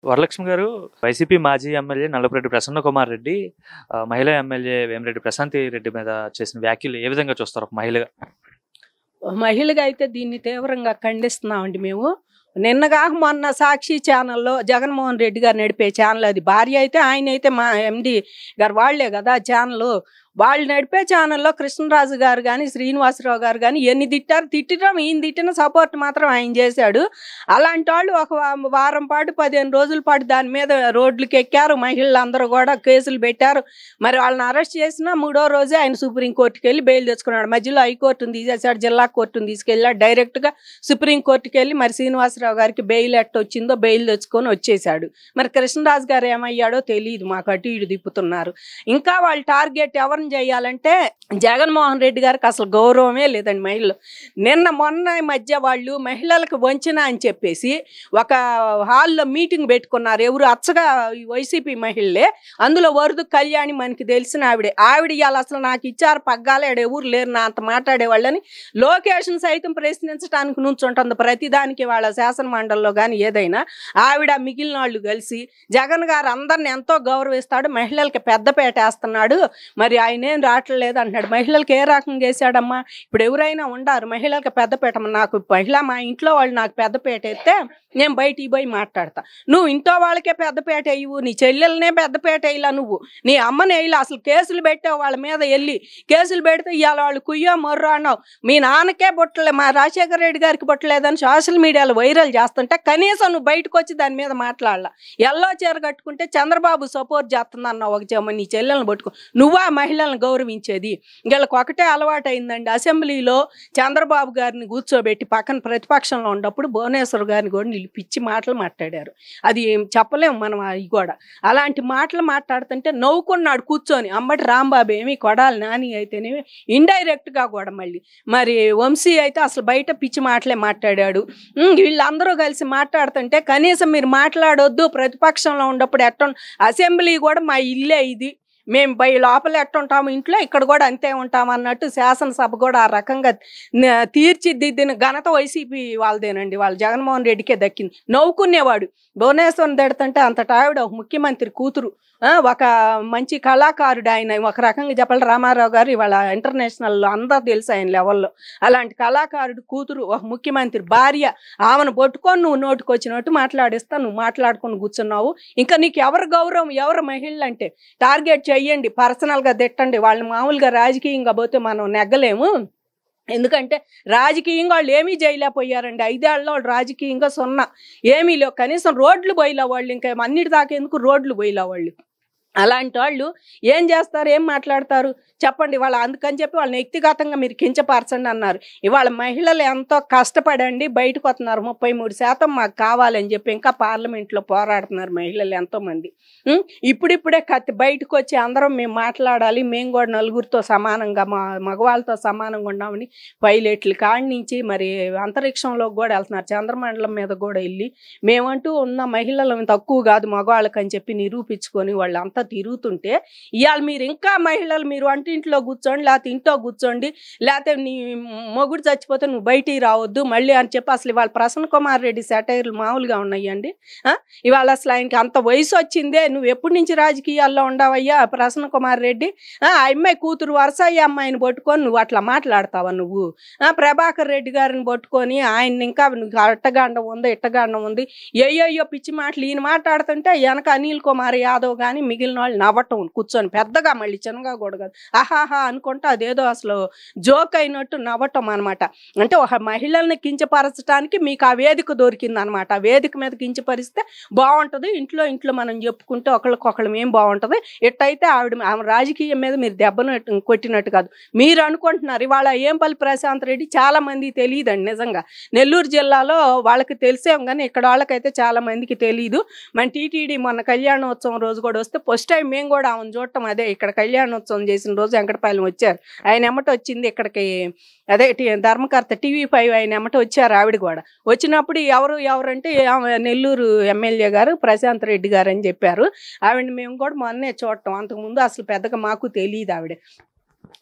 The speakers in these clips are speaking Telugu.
వరలక్ష్మి గారు వైసీపీ మాజీ ఎమ్మెల్యే నల్లపురెడ్డి ప్రసన్నకుమార్ రెడ్డి మహిళా ఎమ్మెల్యే వేమిరెడ్డి ప్రశాంతి రెడ్డి మీద చేసిన వ్యాఖ్యలు ఏ విధంగా చూస్తారు ఒక మహిళగా? మహిళగా అయితే దీన్ని తీవ్రంగా ఖండిస్తున్నామండి మేము. నిన్నగాక మొన్న సాక్షి ఛానల్లో జగన్మోహన్ రెడ్డి గారు నడిపే ఛానల్ అది. భార్య అయితే ఆయన అయితే మా ఎండి గారు వాళ్లే కదా ఛానల్. వాళ్ళు నడిపే ఛానల్లో కృష్ణరాజు గారు కానీ శ్రీనివాసరావు గారు కానీ ఎన్ని తిట్టడం ఈయన తిట్టిన సపోర్ట్ మాత్రం ఆయన చేశాడు. అలాంటి వాళ్ళు ఒక వారం పాటు 15 రోజుల పాటు దాని మీద రోడ్లకు ఎక్కారు. మహిళలు అందరూ కూడా కేసులు పెట్టారు. మరి వాళ్ళని అరెస్ట్ చేసినా 3వ రోజే ఆయన సుప్రీంకోర్టుకి వెళ్ళి బెయిల్ తెచ్చుకున్నాడు. మధ్యలో హైకోర్టును తీసేశాడు, జిల్లా కోర్టును తీసుకెళ్ళాడు. డైరెక్ట్గా సుప్రీంకోర్టుకి వెళ్ళి మరి శ్రీనివాసరావు గారికి బెయిల్ ఎట్ట వచ్చిందో బెయిల్ తెచ్చుకొని వచ్చేసాడు. మరి కృష్ణరాజు గారు ఏమయ్యాడో తెలియదు, మాకు అటు ఇటు తిప్పుతున్నారు. ఇంకా వాళ్ళు టార్గెట్ ఎవరిని చేయాలంటే జగన్మోహన్ రెడ్డి గారికి అసలు గౌరవమే లేదండి మహిళలు. మొన్న మధ్య వాళ్ళు మహిళలకు వంచిన అని చెప్పేసి ఒక హాల్లో మీటింగ్ పెట్టుకున్నారు. ఎవరు అచ్చగా వైసీపీ మహిళలే. అందులో వరదు కళ్యాణి మనకి తెలిసిన ఆవిడ ఇవాళ అసలు నాకు ఇచ్చారు పగ్గాలే, ఎవరు లేరు నా అంత మాట్లాడేవాళ్ళని లొకేషన్ సైతం ప్రశ్నించడానికి నుంచుంటుంది ప్రతిదానికి. వాళ్ళ శాసన మండలిలో కానీ ఏదైనా ఆవిడ మిగిలిన వాళ్ళు కలిసి జగన్ గారు అందరిని ఎంతో గౌరవిస్తాడు, మహిళలకి పెద్దపేట వేస్తున్నాడు, మరి ఆయనేం రావట్లేదు అంటున్నాడు. మహిళలకు ఏ రకంగా వేసాడమ్మా? ఇప్పుడు ఎవరైనా ఉండారు మహిళలకు పెద్దపేట. నాకు మా ఇంట్లో వాళ్ళు నాకు పెద్దపేట ఎత్తే నేను బయటికి పోయి మాట్లాడతా. నువ్వు ఇంట్లో వాళ్ళకే పెద్దపేట వేయవు, నీ చెల్లెలనే పెద్దపేట వేయలా, నువ్వు నీ అమ్మని వేయలా. అసలు కేసులు పెట్టావు వాళ్ళ మీద, వెళ్ళి కేసులు పెడితే ఇవాళ వాళ్ళు కుయ్యో మొర్రో అన్నావు. మీ నాన్నకే బొట్టలే, మా రాజశేఖర రెడ్డి గారికి బొట్టలేదని సోషల్ మీడియాలో వైరల్ చేస్తుంటే కనీసం నువ్వు బయటకు వచ్చి దాని మీద మాట్లాడాల. ఎల్లో చీర కట్టుకుంటే చంద్రబాబు సపోర్ట్ చేస్తుంది అన్నావు ఒక నీ చెల్లెలను పట్టుకో. నువ్వా మహిళలను గౌరవించేది? వీళ్ళకి ఒకటే అలవాటు అయిందండి. అసెంబ్లీలో చంద్రబాబు గారిని కూర్చోబెట్టి పక్కన ప్రతిపక్షంలో ఉన్నప్పుడు భువనేశ్వర్ గారిని కూడా పిచ్చి మాటలు మాట్లాడారు. అది చెప్పలేము మనం. అవి కూడా అలాంటి మాటలు మాట్లాడుతుంటే నవ్వుకున్నాడు కూర్చొని. అమ్మటి రాంబాబు ఏమి, కొడాలి నాని అయితేనేమి ఇండైరెక్ట్గా కూడా మరి వంశీ అయితే అసలు బయట పిచ్చి మాటలే మాట్లాడాడు. వీళ్ళందరూ కలిసి మాట్లాడుతుంటే కనీసం మీరు మాట్లాడొద్దు, ప్రతిపక్షంలో ఉన్నప్పుడు అసెంబ్లీ కూడా మా ఇల్లే ఇది, మేము లోపల ఎట్టుంటాము ఇంట్లో ఇక్కడ కూడా అంతే ఉంటాం అన్నట్టు శాసనసభ కూడా ఆ రకంగా తీర్చిదిద్దిన ఘనత వైసీపీ వాళ్ళదేనండి. వాళ్ళు జగన్మోహన్ రెడ్డికే దక్కింది. నవ్వుకునేవాడు. భువనేశ్వరం తిడుతుంటే అంతటా ఆవిడ ఒక ముఖ్యమంత్రి కూతురు, ఒక మంచి కళాకారుడు ఆయన. ఒక రకంగా చెప్పాలి రామారావు గారు ఇవాళ ఇంటర్నేషనల్లో అందరూ తెలుసు ఆయన లెవెల్లో. అలాంటి కళాకారుడు కూతురు ఒక ముఖ్యమంత్రి భార్య, ఆమెను పట్టుకొని నువ్వు నోటుకు వచ్చినట్టు మాట్లాడిస్తా, నువ్వు మాట్లాడుకొని కూర్చున్నావు. ఇంకా నీకు ఎవరు గౌరవం, ఎవరు మహిళలు అంటే టార్గెట్ చెయ్యండి, పర్సనల్గా తిట్టండి. వాళ్ళని మామూలుగా రాజకీయంగా పోతే మనం నెగ్గలేము. ఎందుకంటే రాజకీయంగా వాళ్ళు ఏమీ చేయలేకపోయారండి. 5 ఏళ్ళలో వాళ్ళు రాజకీయంగా ఏమీ లేవు. కనీసం రోడ్లు పోయిలా వాళ్ళు, ఇంకా అన్నిటి దాకా ఎందుకు రోడ్లు పోయిలా వాళ్ళు. అలాంటి వాళ్ళు ఏం చేస్తారు, ఏం మాట్లాడతారు చెప్పండి. వాళ్ళు అందుకని చెప్పి వాళ్ళని వ్యక్తిగతంగా మీరు కించపరచండి అన్నారు. ఇవాళ మహిళలు ఎంతో కష్టపడండి బయటకు వస్తున్నారు. 33% మాకు కావాలని చెప్పి ఇంకా పార్లమెంట్లో పోరాడుతున్నారు మహిళలు ఎంతోమంది. ఇప్పుడిప్పుడే బయటకు వచ్చి అందరం మేము మాట్లాడాలి, మేము కూడా నలుగురితో సమానంగా మగవాళ్ళతో సమానంగా ఉన్నామని పైలట్లు కాడి నుంచి మరి అంతరిక్షంలోకి కూడా వెళ్తున్నారు. చంద్రమండలం మీద కూడా వెళ్ళి మేమంటూ ఉన్న మహిళలు తక్కువ కాదు మగవాళ్ళకని చెప్పి నిరూపించుకొని వాళ్ళు అంతా తిరుగుతుంటే ఇవాళ మీరు ఇంకా మహిళలు మీరు వంటింట్లో కూర్చోండి, లేకపోతే ఇంట్లో కూర్చోండి, లేకపోతే నీ మొగుడు చచ్చిపోతే నువ్వు బయటికి రావద్దు మళ్ళీ అని చెప్పి అసలు ఇవాళ ప్రసన్నకుమార్ రెడ్డి సెటైర్లు మామూలుగా ఉన్నాయండి. ఇవాళ అసలు ఆయనకి అంత వయసు వచ్చిందే, నువ్వు ఎప్పటి నుంచి రాజకీయాల్లో ఉండవయ్యా ప్రసన్నకుమార్ రెడ్డి? ఆ అమ్మాయి కూతురు వరసయ్య అమ్మాయిని పట్టుకొని నువ్వు అట్లా మాట్లాడతావా? నువ్వు ప్రభాకర్ రెడ్డి గారిని పట్టుకొని ఆయన ఇంకా అట్టగాండం ఉంది ఇట్టగాండం ఉంది ఏయో పిచ్చి మాటలు ఈయన మాట్లాడుతుంటే వెనక అనిల్ కుమార్ యాదవ్ కానీ మిగిలిన వాళ్ళు నవ్వటం కూర్చొని పెద్దగా మళ్ళీ చిన్నగా కూడా కాదు ఆహాహా అనుకుంటే అదేదో అసలు జోక్ అయినట్టు నవ్వటం అనమాట. అంటే ఒక మహిళల్ని కించపరచడానికి మీకు ఆ వేదిక దొరికింది అనమాట. ఆ వేదిక మీద కించపరిస్తే బాగుంటుంది, ఇంట్లో మనం చెప్పుకుంటే ఒకళ్ళకొకళ్ళు ఏం బాగుంటుంది. ఎట్టయితే ఆమె రాజకీయం మీద మీరు దెబ్బను కొట్టినట్టు కాదు. మీరు అనుకుంటున్నారు ఇవాళ ఏంపల్లి ప్రశాంత్ రెడ్డి చాలా మంది తెలియదండి. నిజంగా నెల్లూరు జిల్లాలో వాళ్ళకి తెలిసేం కానీ ఇక్కడ వాళ్ళకైతే చాలా మందికి తెలియదు. మన టీటీడీ మొన్న కళ్యాణోత్సవం రోజు కూడా వస్తే ఫస్ట్ టైం మేము కూడా ఆమెను చూడటం అదే. ఇక్కడ కళ్యాణోత్సవం చేసిన రోజు వెంకటపాలెం వచ్చారు. ఆయన ఎమ్మట వచ్చింది ఇక్కడికి, అదే ధర్మకర్త TV5 ఆయన ఎమ్మట వచ్చారు. ఆవిడ కూడా వచ్చినప్పుడు ఎవరంటే నెల్లూరు ఎమ్మెల్యే గారు ప్రశాంత్ రెడ్డి గారు అని చెప్పారు. ఆవిడని మేము కూడా మొన్నే చూడటం, అంతకుముందు అసలు పెద్దగా మాకు తెలియదు ఆవిడ.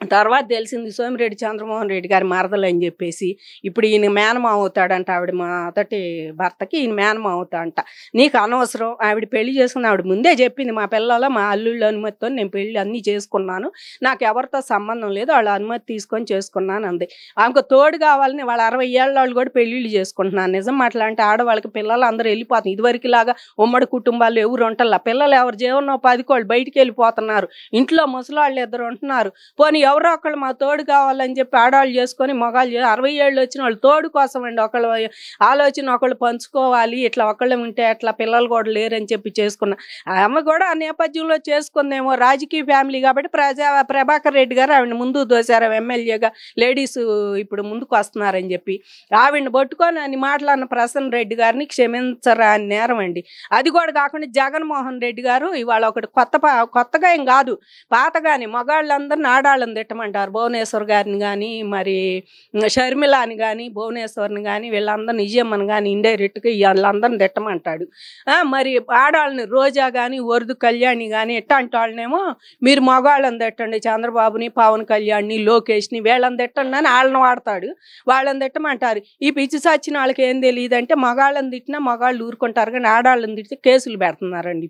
తర్వాత తెలిసింది సోమిరెడ్డి చంద్రమోహన్ రెడ్డి గారి మరదలు అని చెప్పేసి. ఇప్పుడు ఈయన మేనమామ అవుతాడంట, ఆవిడ మొదటి భర్తకి ఈయన మేనమామ అవుతాడంట. నీకు అనవసరం, ఆవిడ పెళ్లి చేసుకుని ఆవిడ ముందే చెప్పింది, మా పిల్లల మా అల్లుళ్ళ అనుమతితో నేను పెళ్లి అన్నీ చేసుకున్నాను, నాకు ఎవరితో సంబంధం లేదు, వాళ్ళ అనుమతి తీసుకొని చేసుకున్నాను అంది. ఆమెకు తోడు కావాలని వాళ్ళ 60 ఏళ్ళ వాళ్ళు కూడా పెళ్ళిళ్ళు చేసుకుంటున్నాను. నిజం మాట్లాంటే ఆడవాళ్ళకి పిల్లలు అందరూ వెళ్ళిపోతుంది. ఇదివరకులాగా ఉమ్మడి కుటుంబాలు ఎవరు ఉంటల్లా, పిల్లలు ఎవరు జీవనోపాధికి వాళ్ళు బయటికి వెళ్ళిపోతున్నారు, ఇంట్లో ముసలాళ్ళు 2 ఉంటున్నారు. పోనీ ఎవరో ఒకళ్ళు మా తోడు కావాలని చెప్పి ఆడవాళ్ళు చేసుకొని మగాళ్ళు 60 ఏళ్ళు వచ్చిన వాళ్ళు తోడు కోసం అండి, ఒకళ్ళు ఆలోచన ఒకళ్ళు పంచుకోవాలి, ఇట్లా ఒకళ్ళు ఉంటే అట్లా పిల్లలు కూడా లేరని చెప్పి చేసుకున్నా. ఆమె కూడా ఆ నేపథ్యంలో చేసుకుందేమో, రాజకీయ ఫ్యామిలీ కాబట్టి ప్రభాకర్ రెడ్డి గారు ఆవిడ ముందు దోశారు ఎమ్మెల్యేగా, లేడీస్ ఇప్పుడు ముందుకు వస్తున్నారని చెప్పి ఆవిడని పట్టుకొని అని మాట్లాడిన ప్రసన్న రెడ్డి గారిని క్షమించరా అని నేరం అండి. అది కూడా కాకుండా జగన్మోహన్ రెడ్డి గారు ఇవాళ ఒకటి కొత్తగా ఏం కాదు, పాతగాని మగాళ్ళందరినీ ఆడాళ్ళని తిట్టమంటారు. భువనేశ్వర్ గారిని కానీ, మరి షర్మిలాని కానీ, భువనేశ్వర్ని కానీ, వీళ్ళందరినీ నిజమ్మని కానీ ఇండైరెక్ట్గా వీళ్ళందరిని తిట్టమంటాడు. మరి ఆడాళ్ళని రోజా కానీ, వరదు కళ్యాణి కానీ ఇట్లాంటి వాళ్ళనేమో మీరు మగాళ్ళని తిట్టండి, చంద్రబాబుని, పవన్ కళ్యాణ్ని, లోకేష్ని వీళ్ళని తిట్టండి అని వాళ్ళని వాడతాడు. వాళ్ళని తిట్టమంటారు. ఈ పిచ్చి సచ్చిన వాళ్ళకి ఏం తెలియదు అంటే, మగాళ్ళని తిట్టినా మగాళ్ళు ఊరుకుంటారు కానీ ఆడాళ్ళని తిడితే కేసులు పెడుతున్నారండి.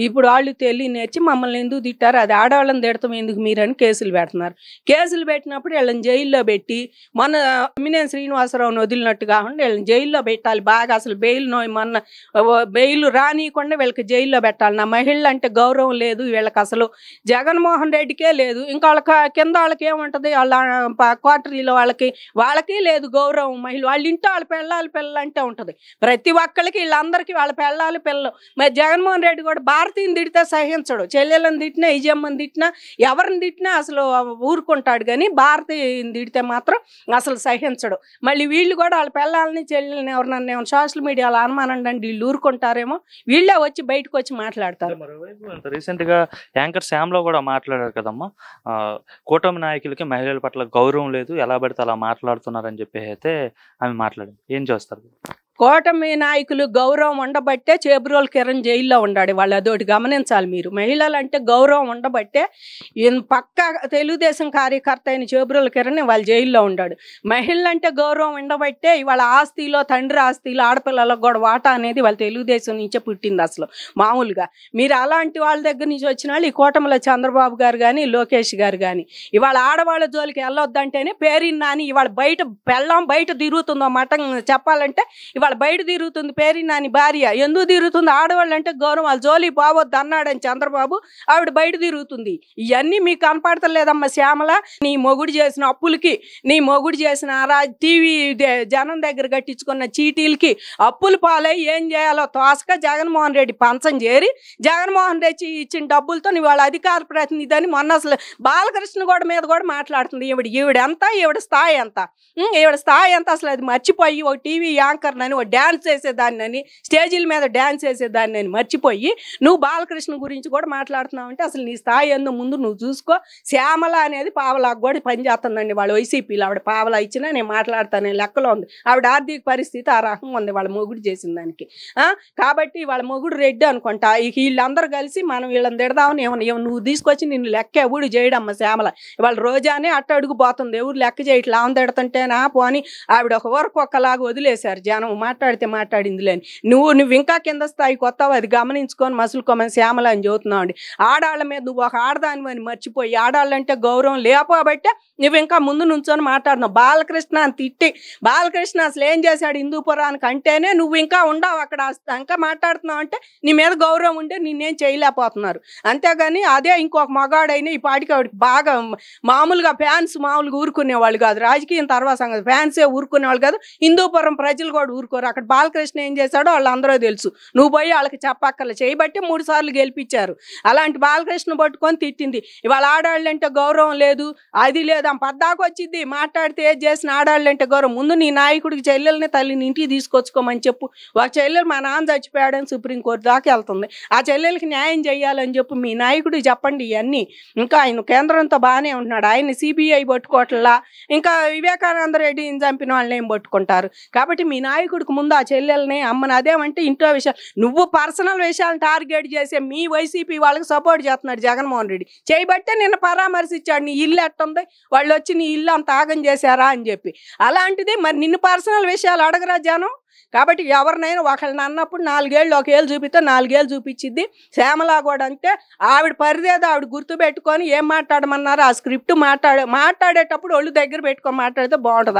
ఇప్పుడు వాళ్ళు నేర్చి మమ్మల్ని ఎందుకు తిట్టారు, అది ఆడవాళ్ళని తిడతాం ఎందుకు మీరని కేసులు పెడుతున్నారు. కేసులు పెట్టినప్పుడు వీళ్ళని జైల్లో పెట్టి, మన ఎమ్మినేని శ్రీనివాసరావుని వదిలినట్టు కాకుండా వీళ్ళని జైల్లో పెట్టాలి బాగా. అసలు బెయిల్ రానియకుండా వీళ్ళకి జైల్లో పెట్టాలి. నా మహిళలు అంటే గౌరవం లేదు వీళ్ళకి, అసలు జగన్మోహన్ రెడ్డికే లేదు, ఇంకా వాళ్ళకి కింద వాళ్ళకి ఏముంటుంది, వాళ్ళ క్వార్టరీలో వాళ్ళకి లేదు గౌరవం. మహిళ వాళ్ళ ఇంట్లో వాళ్ళ పిల్లలు అంటే ఉంటుంది ప్రతి ఒక్కరికి, వీళ్ళందరికీ వాళ్ళ పిల్లలు. మరి జగన్మోహన్ రెడ్డి కూడా భారతీయుని తిడితే సహించడు, చెల్లెలను తిట్టినా, ఇజమ్మని తిట్టినా, ఎవరిని తిట్టినా అసలు ఊరుకుంటాడు కానీ భారతీయుని తిడితే మాత్రం అసలు సహించడు. మళ్ళీ వీళ్ళు కూడా వాళ్ళ పిల్లల్ని చెల్లెల్ని ఎవరినన్నా సోషల్ మీడియాలో అనుమానండి అంటే వీళ్ళు ఊరుకుంటారేమో, వీళ్ళే వచ్చి బయటకు వచ్చి మాట్లాడతారు. రీసెంట్ గా యాంకర్ శ్యామ్లో కూడా మాట్లాడారు కదమ్మా, కూటమి నాయకులకి మహిళల పట్ల గౌరవం లేదు, ఎలా పడితే అలా మాట్లాడుతున్నారని చెప్పి అయితే ఆమె మాట్లాడింది. ఏం చేస్తారు? కూటమి నాయకులు గౌరవం ఉండబట్టే చేబ్రోలు కిరణ్ జైల్లో ఉండాడు. వాళ్ళు అదొకటి గమనించాలి మీరు. మహిళలు అంటే గౌరవం ఉండబట్టే పక్క తెలుగుదేశం కార్యకర్త అయిన చేబ్రోలు కిరణ్ వాళ్ళు జైల్లో ఉండాడు. మహిళలు అంటే గౌరవం ఉండబట్టే వాళ్ళ ఆస్తిలో, తండ్రి ఆస్తిలో ఆడపిల్లలకు కూడా వాటా అనేది వాళ్ళ తెలుగుదేశం నుంచే పుట్టింది. అసలు మామూలుగా మీరు అలాంటి వాళ్ళ దగ్గర నుంచి వచ్చిన వాళ్ళు ఈ కూటమిలో చంద్రబాబు గారు కానీ, లోకేష్ గారు కానీ ఇవాళ ఆడవాళ్ళ జోలికి వెళ్ళొద్దంటేనే పేరిన్నాని ఇవాళ బయట తిరుగుతుందో మటం చెప్పాలంటే ఇవాళ బయట తిరుగుతుంది పేరినాని భార్య. ఎందుకు తిరుగుతుంది? ఆడవాళ్ళు అంటే గౌరవం, వాళ్ళ జోలి పోవద్దు అన్నాడని చంద్రబాబు, ఆవిడ బయట తిరుగుతుంది. ఇవన్నీ మీకు కనపడతలేదమ్మా శ్యామల. నీ మొగుడు చేసిన అప్పులకి, నీ మొగుడు చేసిన టీవీ జనం దగ్గర కట్టించుకున్న చీటీలకి అప్పులు పాలై ఏం చేయాలో తోసక జగన్మోహన్ రెడ్డి పంచం చేరి జగన్మోహన్ రెడ్డి ఇచ్చిన డబ్బులతో నీ వాళ్ళ అధికార ప్రతినిధి అని మొన్న అసలు బాలకృష్ణ మీద కూడా మాట్లాడుతుంది. ఈవిడ ఎంత, ఈవిడ స్థాయి ఎంత అసలు అది మర్చిపోయి ఒక టీవీ యాంకర్ నని డ్యాన్స్ చేసేదాన్ని, స్టేజీల మీద డ్యాన్స్ చేసేదాన్ని అని మర్చిపోయి నువ్వు బాలకృష్ణ గురించి కూడా మాట్లాడుతున్నావు అంటే అసలు నీ స్థాయి ఎందు ముందు నువ్వు చూసుకో. శ్యామల అనేది పావలాకు కూడా పనిచేస్తుందండి వాళ్ళ వైసీపీలో. ఆవిడ పావలా ఇచ్చినా నేను మాట్లాడతానే లెక్కలో ఉంది. ఆవిడ ఆర్థిక పరిస్థితి ఆ రకంగా ఉంది వాళ్ళ మొగుడు చేసిన దానికి. కాబట్టి వాళ్ళ మొగుడు రెడ్డి అనుకుంటా. వీళ్ళందరూ కలిసి మనం వీళ్ళని తిడదామని ఏమన్నా నువ్వు తీసుకొచ్చి నిన్ను లెక్క ఎవడు చేయడమ్మ శ్యామల. వాళ్ళ రోజానే అట్ట అడుగుపోతుంది, ఎవరు లెక్క చేయట్లా ఆమె తిడుతుంటేనా పోని ఆవిడ ఒక వరకు ఒక్కలాగా వదిలేశారు జనం. మాట్లాడిందిలేని నువ్వు ఇంకా కింద స్థాయికి వస్తావు, అది గమనించుకొని మసులుకోమని శ్యామల అని చదువుతున్నావు అండి. ఆడాళ్ళ మీద నువ్వు ఒక ఆడదాని అని మర్చిపోయి ఆడాళ్ళంటే గౌరవం లేకపోబట్టే నువ్వు ఇంకా ముందు నుంచొని మాట్లాడుతున్నావు. బాలకృష్ణ అని తిట్టి, బాలకృష్ణ అసలు ఏం చేశాడు హిందూపురానికి అంటేనే నువ్వు ఇంకా ఉండవు అక్కడ, ఇంకా మాట్లాడుతున్నావు అంటే నీ మీద గౌరవం ఉంటే నిన్నేం చేయలేకపోతున్నారు. అంతేగాని అదే ఇంకొక మగాడైనా ఈ పాటికి ఆవిడకి బాగా మామూలుగా మామూలుగా ఊరుకునేవాళ్ళు కాదు. రాజకీయం తర్వాత సంగతి, ఫ్యాన్సే ఊరుకునేవాళ్ళు కాదు. హిందూపురం ప్రజలు కూడా ఊరుకోరు. అక్కడ బాలకృష్ణ ఏం చేశాడో వాళ్ళందరూ తెలుసు. నువ్వు పోయి వాళ్ళకి చెప్పక్కర్లే, చేయబట్టి 3 సార్లు గెలిపించారు. అలాంటి బాలకృష్ణ పట్టుకొని తిట్టింది. ఇవాళ ఆడాళ్ళంటే గౌరవం లేదు, అది లేదు, ఆమె పద్దాకు వచ్చింది మాట్లాడితే ఏది చేసిన ఆడాళ్ళంటే గౌరవం. ముందు నీ నాయకుడికి చెల్లెల్ని తల్లిని ఇంటికి తీసుకొచ్చుకోమని చెప్పు. ఒక చెల్లెలు మా నాన్న చచ్చిపోయాడని సుప్రీంకోర్టు దాకా వెళ్తుంది. ఆ చెల్లెలకి న్యాయం చేయాలని చెప్పి మీ నాయకుడికి చెప్పండి. ఇవన్నీ ఇంకా ఆయన కేంద్రంతో బాగానే ఉంటున్నాడు. ఆయన సిబిఐ పట్టుకోవట్లా, ఇంకా వివేకానంద రెడ్డిని చంపిన వాళ్ళని ఏం పట్టుకుంటారు. కాబట్టి మీ నాయకుడు అంతకు ముందు ఆ చెల్లెల్ని అమ్మని అదేమంటే ఇంట్లో విషయాలు నువ్వు పర్సనల్ విషయాలను టార్గెట్ చేసే మీ వైసీపీ వాళ్ళకి సపోర్ట్ చేస్తున్నాడు జగన్మోహన్ రెడ్డి. చేయబట్టే నిన్న పరామర్శించాడు నీ ఇల్లు ఎట్టుంది, వాళ్ళు వచ్చి నీ ఇల్లు అంత ఆగం చేశారా అని చెప్పి. అలాంటిది మరి నిన్ను పర్సనల్ విషయాలు అడగరా జనం? కాబట్టి ఎవరినైనా ఒకళ్ళని అన్నప్పుడు 4 ఏళ్ళు 1 ఏళ్ళు చూపిస్తే 4 ఏళ్ళు చూపించిద్ది. శ్యామలా కూడా అంతే, ఆవిడ పరిదేదో ఆవిడ గుర్తుపెట్టుకొని ఏం మాట్లాడమన్నారో ఆ స్క్రిప్ట్ మాట్లాడేటప్పుడు ఒళ్ళు దగ్గర పెట్టుకొని మాట్లాడితే బాగుంటుంది.